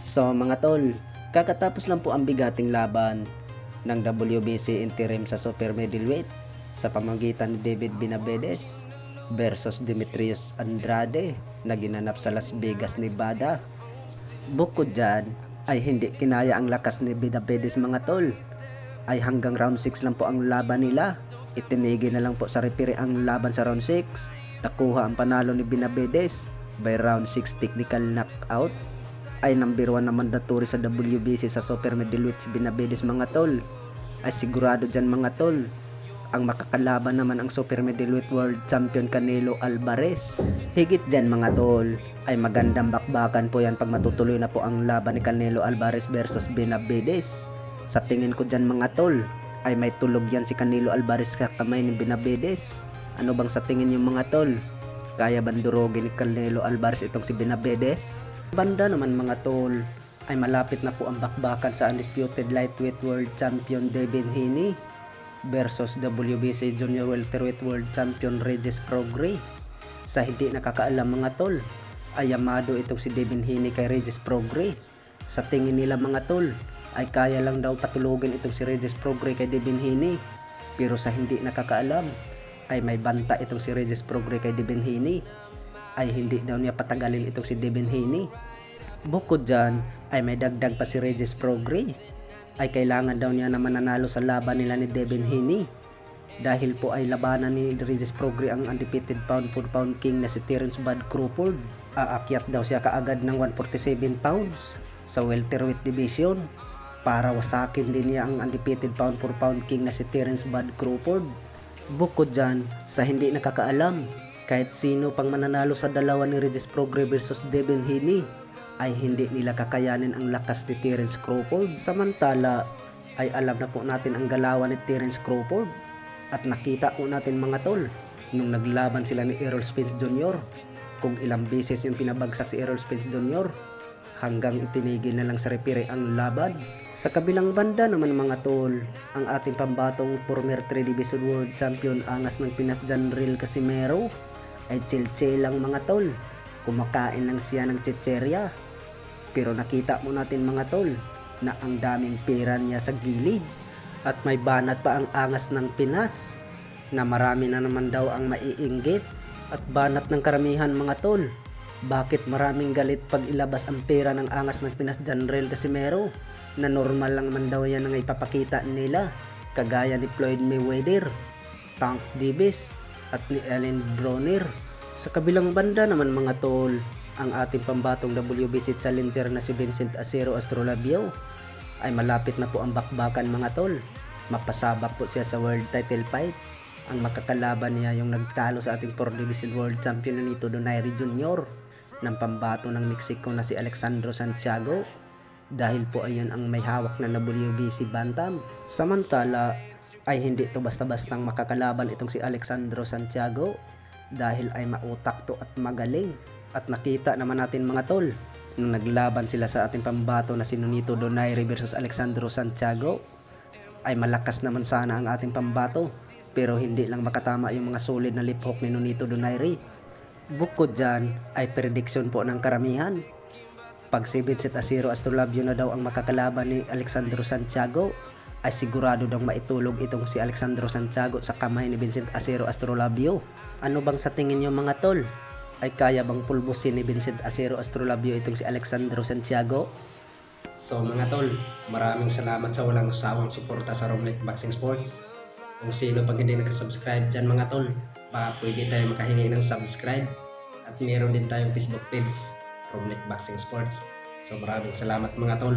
So mga tol, kakatapos lang po ang bigating laban ng WBC interim sa super middleweight sa pamamagitan ni David Benavides versus Demetrius Andrade na ginanap sa Las Vegas, Nevada. Bukod dyan ay hindi kinaya ang lakas ni Benavides mga tol, ay hanggang round 6 lang po ang laban nila. Itinigil na lang po sa referee ang laban sa round 6. Nakuha ang panalo ni Benavides by round 6 technical knockout. Ay number 1 na mandatory sa WBC sa super middleweight si Benavides mga tol. Ay sigurado dyan mga tol, ang makakalaban naman ang super middleweight world champion Canelo Alvarez. Higit dyan mga tol, ay magandang bakbakan po yan pag matutuloy na po ang laban ni Canelo Alvarez versus Benavides. Sa tingin ko dyan mga tol, ay may tulog yan si Canelo Alvarez sa kamay ni Benavides. Ano bang sa tingin yung mga tol? Kaya bandurogin ni Canelo Alvarez itong si Benavides? Banda naman mga tol, ay malapit na po ang bakbakan sa undisputed lightweight world champion Devin Haney versus WBC junior welterweight world champion Regis Prograis. Sa hindi nakakaalam mga tol, ay yamado itong si Devin Haney kay Regis Prograis. Sa tingin nila mga tol, ay kaya lang daw patulogin itong si Regis Prograis kay Devin Haney. Pero sa hindi nakakaalam, ay may banta itong si Regis Prograis kay Devin Haney, ay hindi daw niya patagalin itong si Devin Haney. Bukod dyan, ay may dagdag pa si Regis Prograis, ay kailangan daw niya na mananalo sa laban nila ni Devin Haney. Dahil po ay labanan ni Regis Prograis ang undefeated pound for pound king na si Terence Bud Crawford. Aakyat daw siya kaagad ng 147 pounds sa welterweight division para wasakin din niya ang undefeated pound for pound king na si Terence Bud Crawford. Bukod dyan, sa hindi nakakaalam, kahit sino pang mananalo sa dalawa ni Regis Prograis versus Devin Haney, ay hindi nila kakayanin ang lakas ni Terence Crawford. Samantala, ay alam na po natin ang galawan ni Terence Crawford. At nakita po natin mga tol, nung naglaban sila ni Errol Spence Jr., kung ilang beses yung pinabagsak si Errol Spence Jr., hanggang itinigil na lang sa referee ang laban. Sa kabilang banda naman mga tol, ang ating pambatong former 3 Division World Champion angas ng Pinas Janril Casimero, ay chill-chill lang mga tol. Kumakain lang siya ng chicherya. Pero nakita mo natin mga tol, na ang daming pera niya sa gilid. At may banat pa ang angas ng Pinas, na marami na naman daw ang maiinggit. At banat ng karamihan mga tol, bakit maraming galit pag ilabas ang pera ng angas ng Pinas Janril Casimero, na normal lang man daw yan ang ipapakita nila, kagaya ni Floyd Mayweather, Tank Davis, at ni Ellen Bronner. Sa kabilang banda naman mga tol, ang ating pambatong WBC challenger na si Vincent Acero Astrolabio, ay malapit na po ang bakbakan mga tol. Mapasabak po siya sa world title fight. Ang makakalaban niya yung nagtalo sa ating 4 Division World Champion na Nito Donaire Jr. ng pambato ng Mexico na si Alexandro Santiago, dahil po ayan ang may hawak na WBC Bantam. Samantala, ay hindi to basta-bastang makakalaban itong si Alexandro Santiago, dahil ay mautak to at magaling. At nakita naman natin mga tol, nung naglaban sila sa ating pambato na si Nonito Donaire versus Alexandro Santiago, ay malakas naman sana ang ating pambato, pero hindi lang makatama yung mga solid na lip hook ni Nonito Donaire. Bukod dyan, ay prediction po ng karamihan, pag si Vincent Acero Astrolabio na daw ang makakalaban ni Alexandro Santiago, ay sigurado daw maitulog itong si Alexandro Santiago sa kamay ni Vincent Acero Astrolabio. Ano bang sa tingin nyo mga tol? Ay kaya bang pulbusin ni Vincent Acero Astrolabio itong si Alexandro Santiago? So mga tol, maraming salamat sa walang sawang suporta sa Romlek Boxing Sports. Kung sino pag hindi nakasubscribe dyan mga tol, pwede tayo makahingi ng subscribe. At meron din tayong Facebook page, Romlek Boxing Sports. So maraming salamat mga tol.